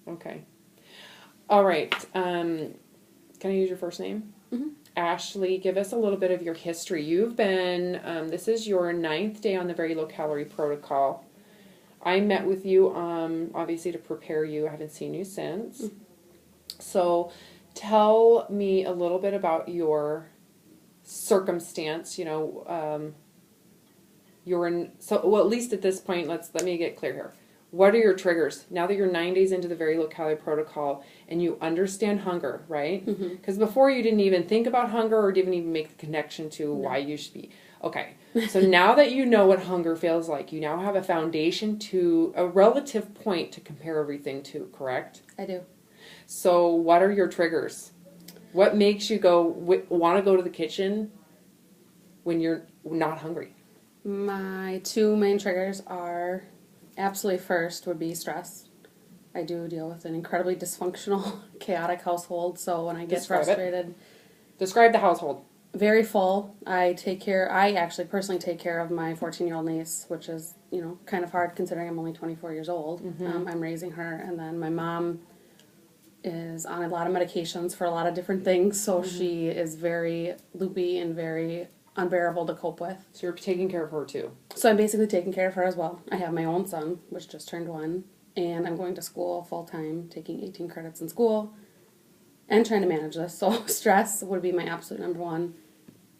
Okay. All right. Can I use your first name? Mm-hmm. Ashley, give us a little bit of your history. You've been, this is your 9th day on the very low calorie protocol. I met with you, obviously to prepare you. I haven't seen you since. Mm-hmm. So tell me a little bit about your circumstance, well, at least at this point, let me get clear here. What are your triggers? Now that you're 9 days into the very low calorie protocol and you understand hunger, right? Because before you didn't even think about hunger or didn't even make the connection to why you should be. Okay, so now that you know what hunger feels like, you now have a foundation to a relative point to compare everything to, correct? I do. So what are your triggers? What makes you want to go to the kitchen when you're not hungry? My 2 main triggers are, absolutely first would be stress. I do deal with an incredibly dysfunctional, chaotic household, so when I get frustrated... Describe the household. Very full. I actually personally take care of my 14-year-old niece, which is, kind of hard considering I'm only 24 years old. Mm-hmm. I'm raising her, and then my mom is on a lot of medications for a lot of different things, so she is very loopy and very unbearable to cope with. So you're taking care of her too. So I'm basically taking care of her as well. I have my own son, which just turned 1, and I'm going to school full-time, taking 18 credits in school, and trying to manage this. So stress would be my absolute number 1.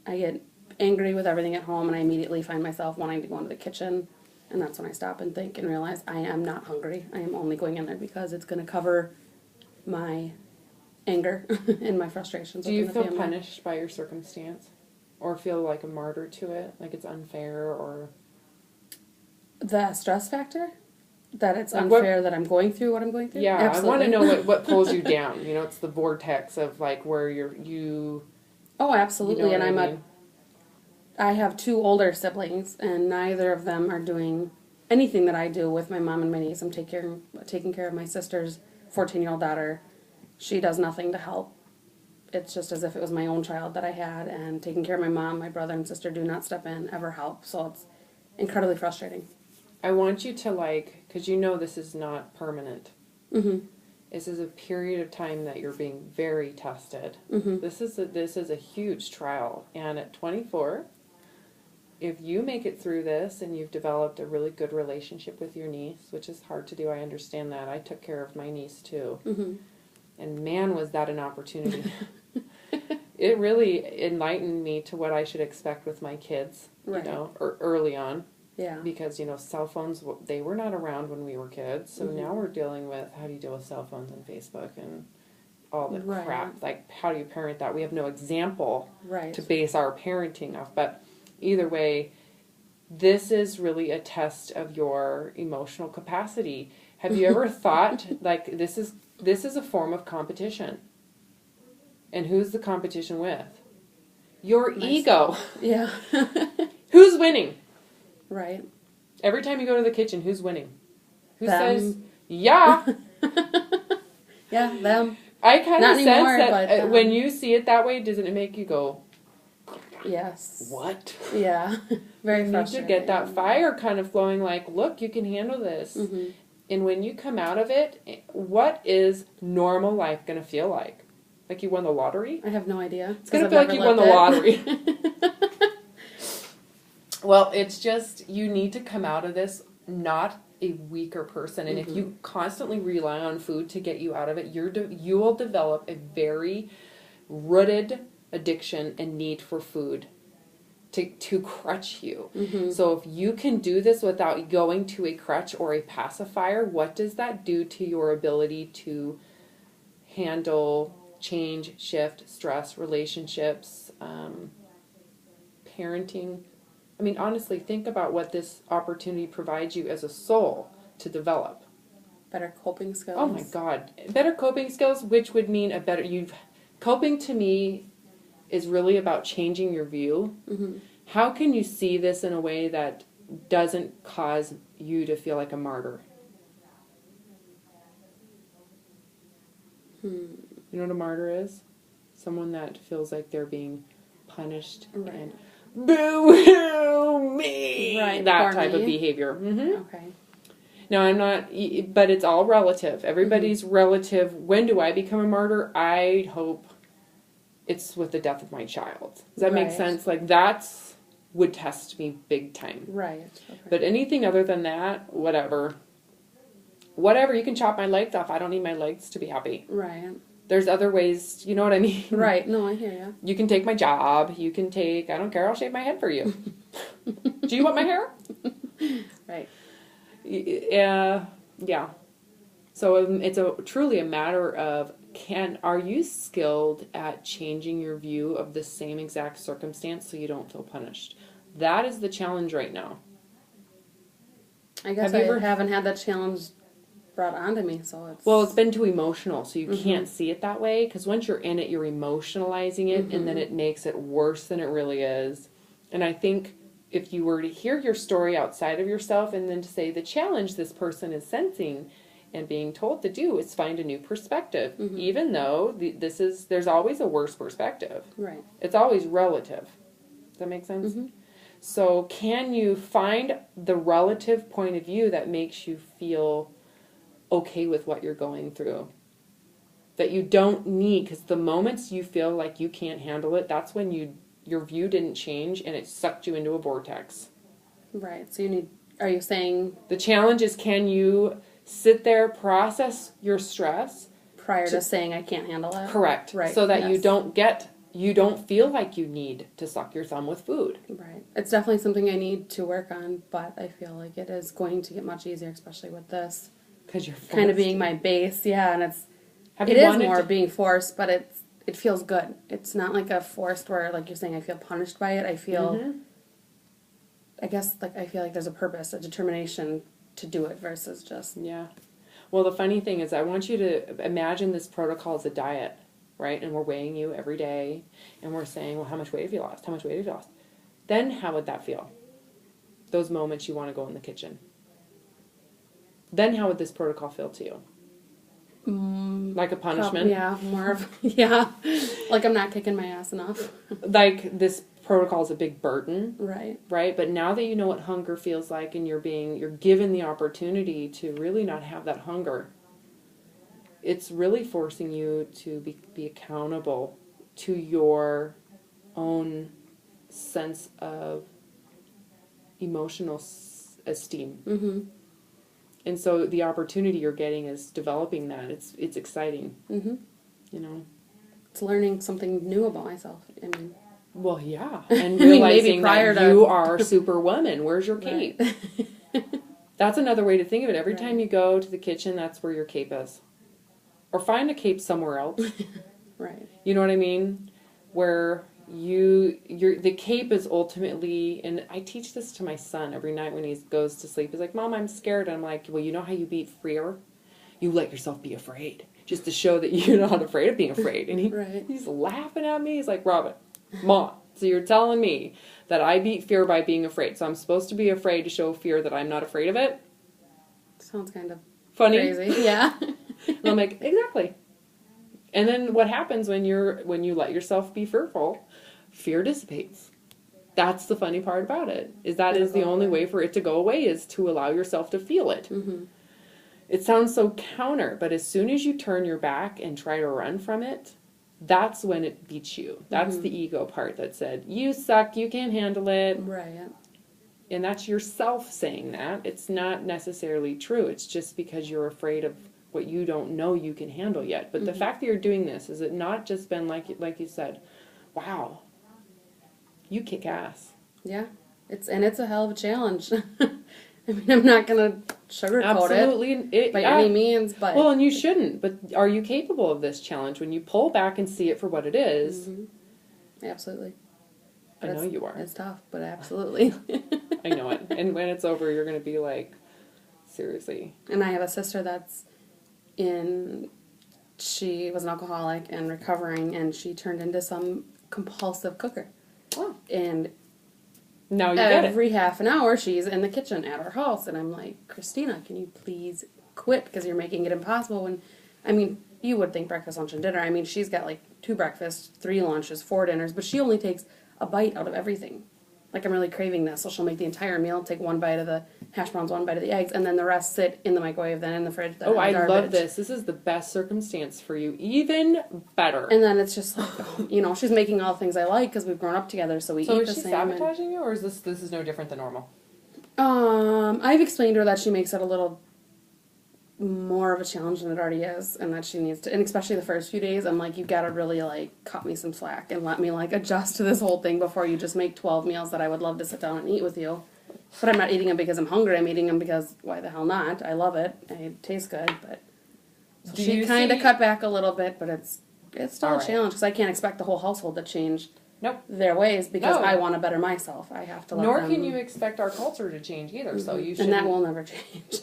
I get angry with everything at home, and I immediately find myself wanting to go into the kitchen, and that's when I stop and think and realize I am not hungry. I am only going in there because it's going to cover my anger and my frustrations. Do you feel punished by your circumstance? Or feel like a martyr to it? Like it's unfair or... The stress factor? That it's unfair that I'm going through what I'm going through? Yeah, absolutely. I want to know what pulls you down. It's the vortex of like where you... Oh, absolutely. You know and I have 2 older siblings, and neither of them are doing anything that I do with my mom and my niece. I'm taking care of my sister's 14-year-old daughter. She does nothing to help. It's just as if it was my own child that I had, and taking care of my mom, my brother and sister do not step in, ever help. So it's incredibly frustrating. I want you to because this is not permanent. Mm-hmm. This is a period of time that you're being very tested. Mm-hmm. This is a huge trial. And at 24, if you make it through this and you've developed a really good relationship with your niece, which is hard to do, I understand that. I took care of my niece too. Mm-hmm. And man, was that an opportunity. It really enlightened me to what I should expect with my kids, right. or early on. Yeah. Because, cell phones, they were not around when we were kids. So mm-hmm. now we're dealing with how do you deal with cell phones and Facebook and all the right. crap. Like, how do you parent that? We have no example right. to base our parenting off. But either way, this is really a test of your emotional capacity. Have you ever thought, this is a form of competition? And who's the competition with? Your ego. Yeah. Who's winning? Right. Every time you go to the kitchen, who's winning? Who them. says, yeah? Yeah, them. I kind of sense anymore, that when you see it that way, doesn't it make you go, yes. What? Yeah. Very frustrating. You need to get that fire kind of flowing like, look, you can handle this. Mm-hmm. And when you come out of it, what is normal life going to feel like? Like you won the lottery? I have no idea. It's going to feel like you won the lottery. Well, it's just, you need to come out of this not a weaker person. And mm-hmm. if you constantly rely on food to get you out of it, you will develop a very rooted addiction and need for food to crutch you. Mm-hmm. So if you can do this without going to a crutch or a pacifier, what does that do to your ability to handle change, shift, stress, relationships, parenting? I mean, honestly, think about what this opportunity provides you as a soul to develop. Better coping skills. Oh my God. Better coping skills, which would mean coping to me is really about changing your view. Mm-hmm. How can you see this in a way that doesn't cause you to feel like a martyr? You know what a martyr is? Someone that feels like they're being punished right. and boo-hoo me. Right. That type of behavior. Mm-hmm. Okay. No, I'm not, but it's all relative. Everybody's relative. When do I become a martyr? I hope it's with the death of my child. Does that make sense? Like, that's would test me big time. Right. Okay. But anything other than that, whatever. Whatever, you can chop my legs off. I don't need my legs to be happy. Right. There's other ways, you know what I mean? Right. No, I hear you. You can take my job. You can take, I don't care, I'll shave my head for you. Do you want my hair? Right. Yeah. So it's truly a matter of, are you skilled at changing your view of the same exact circumstance so you don't feel punished? That is the challenge right now. I guess I haven't had that challenge brought onto me, so it's... Well, it's been too emotional, so you can't see it that way, because once you're in it, you're emotionalizing it, and then it makes it worse than it really is. And I think if you were to hear your story outside of yourself, and then to say the challenge this person is sensing and being told to do is find a new perspective, even though there's always a worse perspective. Right. It's always relative. Does that make sense? So can you find the relative point of view that makes you feel okay with what you're going through? That you don't need, because the moments you feel like you can't handle it, that's when your view didn't change and it sucked you into a vortex. Right. So are you saying... The challenge is, can you sit there, process your stress prior to saying I can't handle it? Correct. Right. So that you don't feel like you need to suck your thumb with food. Right. It's definitely something I need to work on, but I feel like it is going to get much easier, especially with this. Because you're forced. Kind of being my base, yeah, and it is more being forced, but it feels good. It's not like a forced where, like you're saying, I feel punished by it. I feel, I guess, like I feel like there's a purpose, a determination to do it versus just... Yeah. Well, the funny thing is I want you to imagine this protocol as a diet, right? And we're weighing you every day, and we're saying, well, how much weight have you lost? How much weight have you lost? Then how would that feel? Those moments you want to go in the kitchen. Then how would this protocol feel to you? Like a punishment? Yeah, more of, yeah. Like I'm not kicking my ass enough. Like this protocol is a big burden. Right. Right? But now that you know what hunger feels like and you're given the opportunity to really not have that hunger, it's really forcing you to be accountable to your own sense of emotional esteem. And so the opportunity you're getting is developing that. It's exciting. You know? It's learning something new about myself. I mean... Well, yeah. And realizing that to... you are Superwoman. Where's your cape? Right. That's another way to think of it. Every time you go to the kitchen, that's where your cape is. Or find a cape somewhere else. Right. You know what I mean? Where the cape is ultimately, and I teach this to my son every night when he goes to sleep. He's like, Mom, I'm scared. And I'm like, well, you know how you beat fear? You let yourself be afraid. Just to show that you're not afraid of being afraid. And he's laughing at me. He's like, Robin, Mom, so you're telling me that I beat fear by being afraid. So I'm supposed to be afraid to show fear that I'm not afraid of it? Sounds kind of funny. Crazy. Yeah. And I'm like, exactly. And then what happens when you let yourself be fearful? Fear dissipates. That's the funny part about it. Is the only way for it to go away is to allow yourself to feel it. It sounds so counter, but as soon as you turn your back and try to run from it, that's when it beats you. That's the ego part that said, you suck, you can't handle it. Right. And that's yourself saying that. It's not necessarily true. It's just because you're afraid of what you don't know you can handle yet. But the fact that you're doing this, is it not just been like you said, wow, you kick ass. Yeah. It's a hell of a challenge. I mean, I'm not going to sugarcoat it by any means, but... Well, and you shouldn't, but are you capable of this challenge when you pull back and see it for what it is? Absolutely. But I know you are. It's tough, but absolutely. I know it. And when it's over, you're going to be like, seriously. And I have a sister she was an alcoholic and recovering, and she turned into some compulsive cooker. Oh. And now you get it. Every half an hour, she's in the kitchen at her house, and I'm like, Christina, can you please quit, because you're making it impossible when, I mean, you would think breakfast, lunch, and dinner. I mean, she's got like 2 breakfasts, 3 lunches, 4 dinners, but she only takes a bite out of everything. like I'm really craving this. So she'll make the entire meal, take one bite of the hash browns, one bite of the eggs, and then the rest sit in the microwave, then in the fridge, then in the I garbage. love this. This is the best circumstance for you. Even better. And then it's just like, you know, she's making all the things I like because we've grown up together, so we eat the same. So is she sabotaging you, or is this is no different than normal? I've explained to her that she makes it a little more of a challenge than it already is, and that she needs to, and especially the first few days, I'm like, you gotta really, like, cut me some slack and let me, like, adjust to this whole thing before you just make 12 meals that I would love to sit down and eat with you. But I'm not eating them because I'm hungry, I'm eating them because, why the hell not? I love it, it tastes good, but... So she kind of cut back a little bit, but it's still a challenge, because I can't expect the whole household to change their ways, because I want to better myself. I have to let Nor them... can you expect our culture to change either, so you should... And that will never change.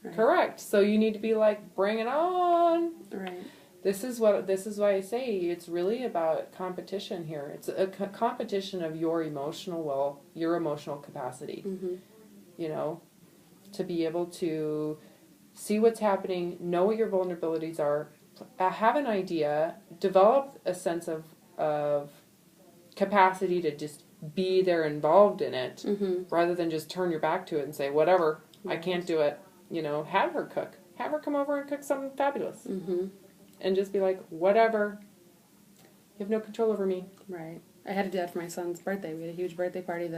Right. Correct. So you need to be like, bring it on. Right. This is why I say it's really about competition here. It's a competition of your emotional capacity. Mm-hmm. You know, to be able to see what's happening, know what your vulnerabilities are, have an idea, develop a sense of capacity to just be there involved in it, rather than just turn your back to it and say, whatever, I can't do it. You know, have her cook. Have her come over and cook something fabulous. Mm-hmm. And just be like, whatever. You have no control over me. Right. I had to do that for my son's birthday. We had a huge birthday party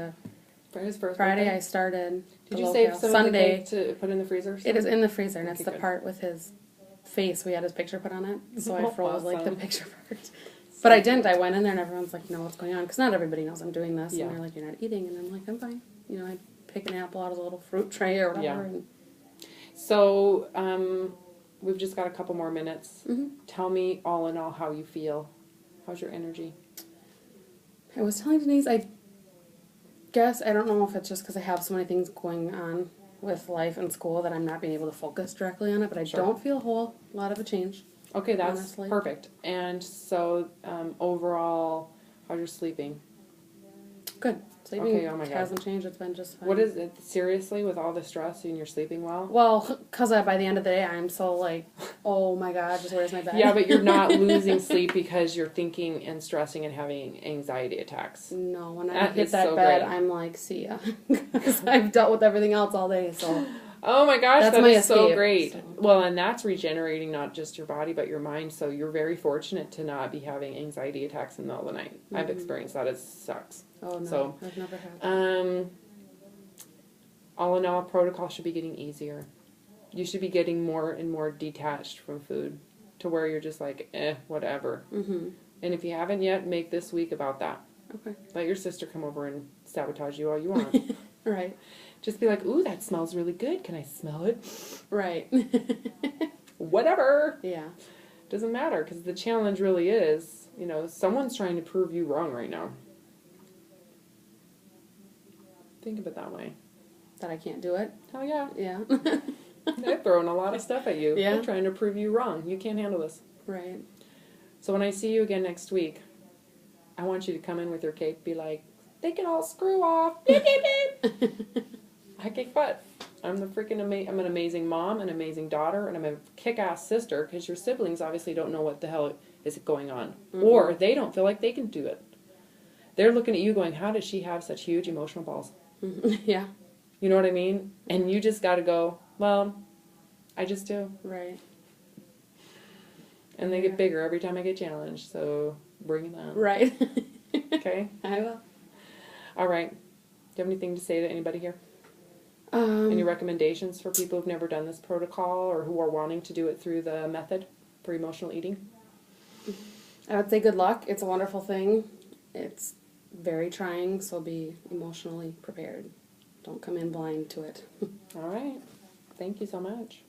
for his first Friday. birthday? I started. Did you save some Sunday of the cake to put in the freezer? It is in the freezer, and it's the part with his face. We had his picture put on it, so I froze like the picture part. But I didn't. I went in there, and everyone's like, "No, what's going on?" Because not everybody knows I'm doing this, and they're like, "You're not eating," and I'm like, "I'm fine." You know, I pick an apple out of a little fruit tray or whatever. Yeah. And so, we've just got a couple more minutes. Mm-hmm. Tell me, all in all, how you feel. How's your energy? I was telling Denise, I guess, I don't know if it's just because I have so many things going on with life and school that I'm not being able to focus directly on it, but I don't feel a whole lot of a change. Okay, that's honestly. Perfect. And so, overall, how's your sleeping? Good. Sleeping oh my God. hasn't changed. It's been just fine. What is it? Seriously, with all the stress and you're sleeping well? Well, because by the end of the day, I'm so like, oh my God, just where's my bed? Yeah, but you're not losing sleep because you're thinking and stressing and having anxiety attacks. No, when I hit that bed, I'm like, see ya. Because I've dealt with everything else all day, so... Oh my gosh, that's that my is escape, so great. So. Well, and that's regenerating not just your body, but your mind, so you're very fortunate to not be having anxiety attacks in the middle of the night. Mm-hmm. I've experienced that. It sucks. Oh, no, so, I've never had that. All in all, protocol should be getting easier. You should be getting more and more detached from food to where you're just like, whatever. Mm-hmm. And if you haven't yet, make this week about that. Okay. Let your sister come over and sabotage you all you want. Right. Just be like, ooh, that smells really good. Can I smell it? Right. Whatever. Yeah. Doesn't matter, because the challenge really is, you know, someone's trying to prove you wrong right now. Think of it that way. That I can't do it? Hell yeah. Yeah. They're throwing a lot of stuff at you. Yeah. They're trying to prove you wrong. You can't handle this. Right. So when I see you again next week, I want you to come in with your cake, be like, they can all screw off. Beep, beep, beep. I kick butt. I'm the freaking I'm an amazing mom, an amazing daughter, and I'm a kick-ass sister, because your siblings obviously don't know what the hell is going on. Mm-hmm. Or they don't feel like they can do it. They're looking at you going, how does she have such huge emotional balls? Mm-hmm. Yeah. You know what I mean? And you just got to go, well, I just do. Right. And they get bigger every time I get challenged, so bring them on. Right. Okay? I will. All right. Do you have anything to say to anybody here? Any recommendations for people who've never done this protocol or who are wanting to do it through the method for emotional eating? I would say good luck. It's a wonderful thing. It's very trying, so be emotionally prepared. Don't come in blind to it. All right. Thank you so much.